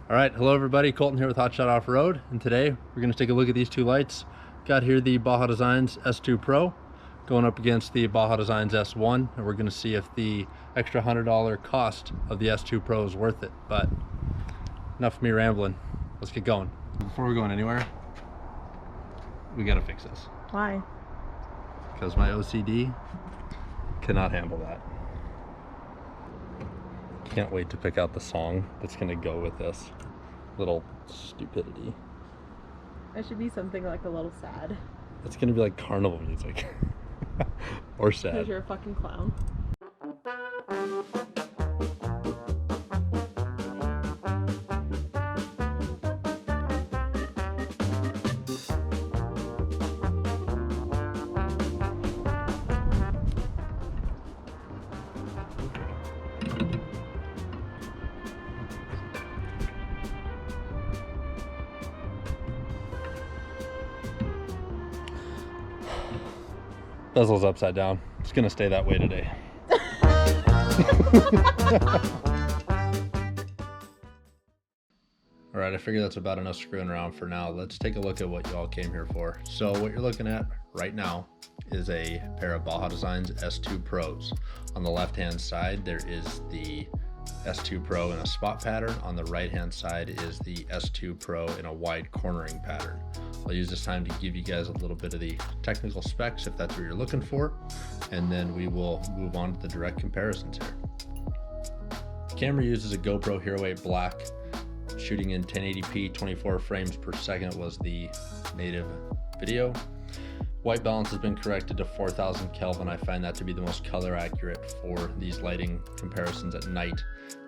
All right, hello everybody, Colton here with Hotshot Off-Road, and today we're going to take a look at these two lights. Got here the Baja Designs S2 Pro going up against the Baja Designs S1, and we're going to see if the extra $100 cost of the S2 Pro is worth it. But enough of me rambling, let's get going. Before we're going anywhere, we got to fix this. Why? Because my OCD cannot handle that. Can't wait to pick out the song that's gonna go with this little stupidity. That should be something like a little sad. It's gonna be like carnival music. Or sad. Because you're a fucking clown. Bezel's upside down. It's gonna stay that way today. All right, I figure that's about enough screwing around for now. Let's take a look at what you all came here for. So what you're looking at right now is a pair of Baja Designs S2 Pros. On the left-hand side, there is the S2 Pro in a spot pattern. On the right-hand side is the S2 Pro in a wide cornering pattern. I'll use this time to give you guys a little bit of the technical specs if that's what you're looking for, and then we will move on to the direct comparisons here. The camera uses a GoPro Hero 8 Black, shooting in 1080p, 24 frames per second was the native video. White balance has been corrected to 4000 Kelvin. I find that to be the most color accurate for these lighting comparisons at night.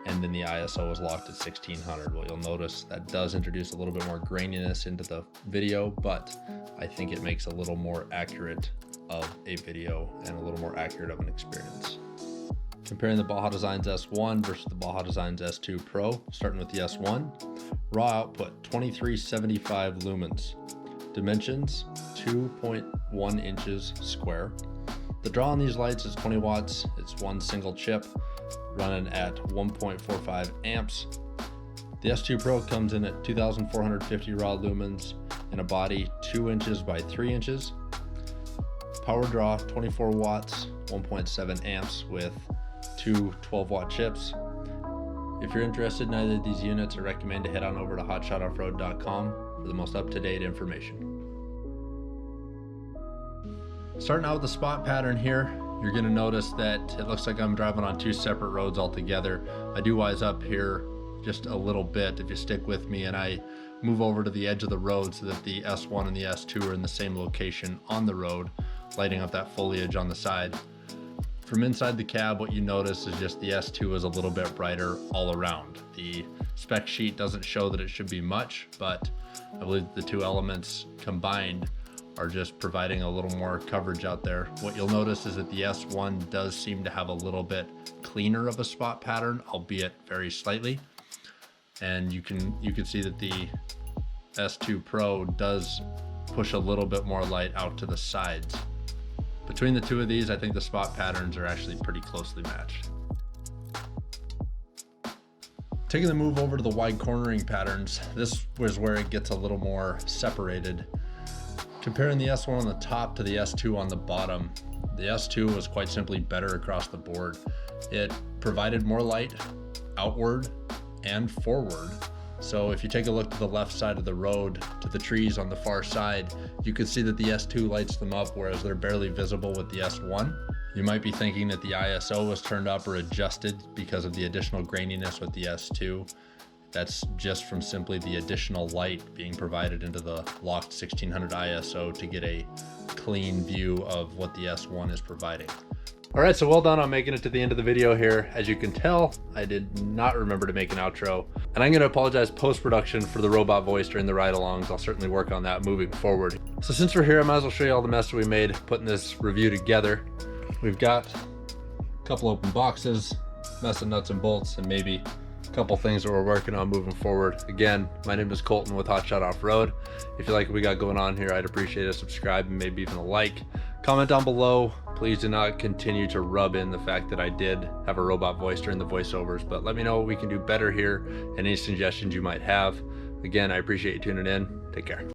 And then the ISO is locked at 1600. Well, you'll notice that does introduce a little bit more graininess into the video, but I think it makes a little more accurate of a video and a little more accurate of an experience. Comparing the Baja Designs S1 versus the Baja Designs S2 Pro, starting with the S1, raw output 2375 lumens. Dimensions 2.1 inches square. The draw on these lights is 20 watts. It's one single chip running at 1.45 amps. The S2 Pro comes in at 2450 raw lumens in a body 2 inches by 3 inches. Power draw 24 watts, 1.7 amps with two 12-watt chips. If you're interested in either of these units, I recommend to head on over to hotshotoffroad.com for the most up-to-date information. Starting out with the spot pattern here, you're going to notice that it looks like I'm driving on two separate roads altogether. I do wise up here just a little bit if you stick with me, and I move over to the edge of the road so that the S1 and the S2 are in the same location on the road, lighting up that foliage on the side. From inside the cab, what you notice is just the S2 is a little bit brighter all around. The spec sheet doesn't show that it should be much, but I believe the two elements combined are just providing a little more coverage out there. What you'll notice is that the S1 does seem to have a little bit cleaner of a spot pattern, albeit very slightly. And you can see that the S2 Pro does push a little bit more light out to the sides. Between the two of these, I think the spot patterns are actually pretty closely matched. Taking the move over to the wide cornering patterns, this was where it gets a little more separated. Comparing the S1 on the top to the S2 on the bottom, the S2 was quite simply better across the board. It provided more light outward and forward. So if you take a look to the left side of the road to the trees on the far side, you can see that the S2 lights them up, whereas they're barely visible with the S1. You might be thinking that the ISO was turned up or adjusted because of the additional graininess with the S2. That's just from simply the additional light being provided into the locked 1600 ISO to get a clean view of what the S1 is providing. All right, so well done on making it to the end of the video here. As you can tell, I did not remember to make an outro, and I'm gonna apologize post-production for the robot voice during the ride-alongs. I'll certainly work on that moving forward. So since we're here, I might as well show you all the mess that we made putting this review together. We've got a couple open boxes, mess of nuts and bolts, and maybe a couple things that we're working on moving forward. Again, my name is Colton with Hotshot Off-Road. If you like what we got going on here, I'd appreciate a subscribe and maybe even a like. Comment down below, Please do not continue to rub in the fact that I did have a robot voice during the voiceovers, but let me know what we can do better here and any suggestions you might have. Again, I appreciate you tuning in. Take care.